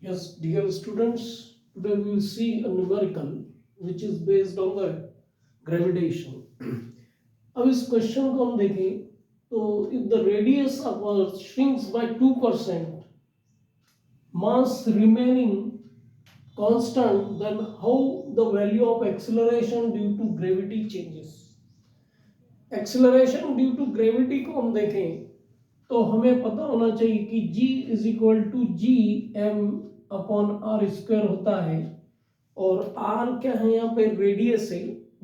Yes, dear students, today we will see a numerical which is based on the gravitation. अब इस question को हम देखें तो if the radius of Earth shrinks by 2%, mass remaining constant, then how the value of acceleration due to gravity changes. Acceleration due to gravity को हम देखें तो हमें पता होना चाहिए कि g is equal to G M upon R square होता है और r क्या है यहाँ पे रेडियस है,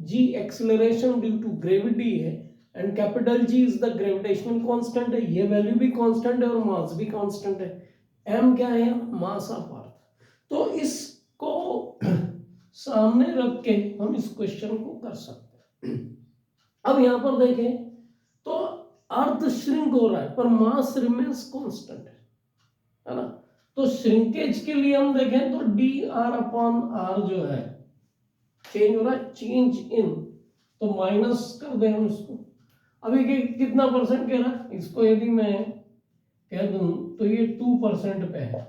g acceleration due to gravity है and capital G is the gravitational constant है, ये वैल्यू भी कांस्टेंट है और मास भी कांस्टेंट है, m क्या है, मास ऑफ अर्थ। तो इसको सामने रख के हम इस क्वेश्चन को कर सकते हैं। अब यहाँ पर देखें तो अर्थ श्रिंक हो रहा है पर मास रिमेन्स कांस्टेंट है ना। तो श्रिंकेज के लिए हम देखें तो डी आर अपॉन आर जो है चेंज हो रहा है, चेंज इन, तो माइनस कर दें हम इसको। अभी कितना परसेंट कह रहा है, इसको यदि मैं कह दूं तो ये 2% पे है,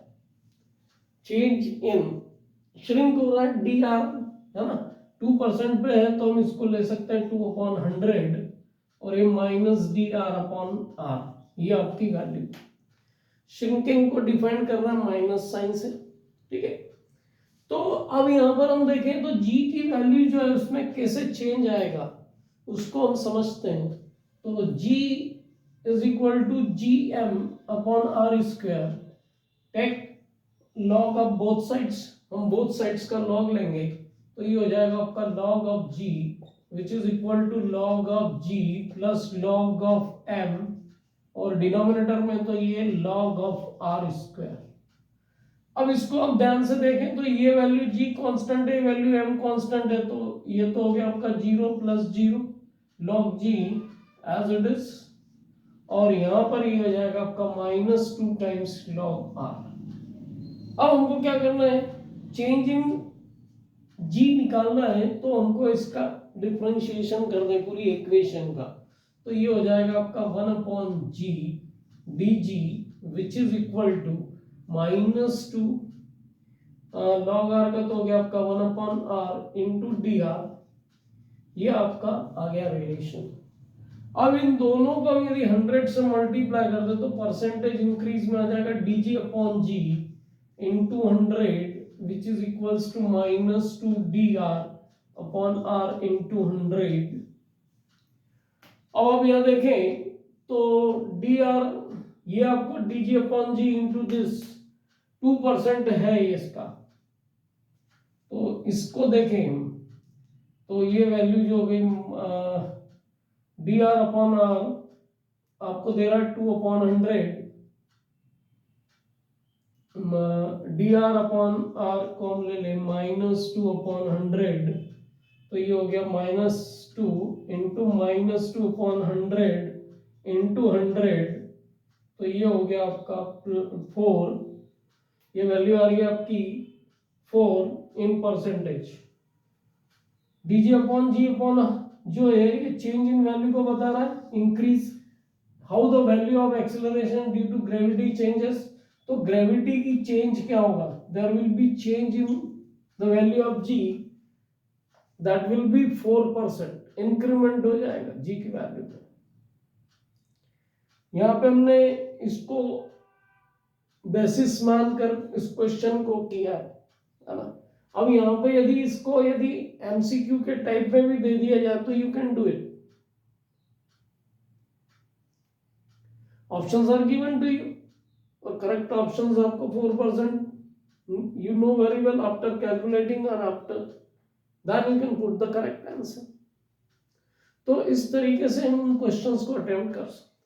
चेंज इन, श्रिंक हो रहा है डी आर है ना, 2% पे है तो हम इसको ले सकते हैं 2/100 और ये minus D R upon R, ये आपकी वैल्यू। श्रिंकिंग को डिफाइन कर रहा है माइनस साइन से, ठीक है। तो अब यहां पर हम देखें तो g की वैल्यू जो है उसमें कैसे चेंज आएगा उसको हम समझते हैं। तो g is equal to G M upon R square, take log of both sides, हम बोथ साइड्स का लॉग लेंगे तो ये हो जाएगा आपका log of g which is equal to log of g plus log of m और denominator में तो ये log of r स्क्वायर। अब इसको आप ध्यान से देखें तो ये वैल्यू g कांस्टेंट है, वैल्यू m कांस्टेंट है, तो ये तो हो गया आपका 0 + 0 log g as it is और यहां पर ये हो जाएगा आपका -2 टाइम्स log r। अब हमको क्या करना है, चेंज इन g निकालना है तो हमको इसका डिफरेंशिएशन कर दे पूरी इक्वेशन का, तो ये हो जाएगा आपका 1/g dg which is equal to -2 log r का तो हो गया आपका 1/r इंटू डी आर, ये आपका आ गया रिलेशन। अब इन दोनों को हम यदि 100 से मल्टीप्लाई कर दे तो परसेंटेज इंक्रीज में आ जाएगा dg/g into 100 which is equals to -2 dr upon r into 100। अब यहां देखें तो dr ये आपको dg/g into this 2% है इसका, तो इसको देखें तो ये वैल्यू जो हो गई dr/r आपको दे रहा है 2/100, dr/r को हम ले लें -2/100, तो ये हो गया -2 इंटू -2/100 इंटू 100, तो ये हो गया आपका 4, ये वैल्यू आ रही है आपकी 4 इन परसेंटेज। dg/g अपॉन जो है ये चेंज इन वैल्यू को बता रहा है, increase how the value of acceleration due to gravity changes. तो ग्रेविटी की चेंज क्या होगा, there will be change in the value of g, that will be 4%, increment हो जाएगा g की वैल्यू पे। यहां पे हमने इसको बेसिस मानकर इस क्वेश्चन को किया है ना। अब यहां पे यदि एमसीक्यू के टाइप में भी दे दिया जाए तो you can do it, options are given to you और करेक्ट ऑप्शंस आपको 4%, you know very well after calculating or after that you can put the correct answer। तो इस तरीके से हम क्वेश्चंस को अटेम्प्ट कर सकते हैं।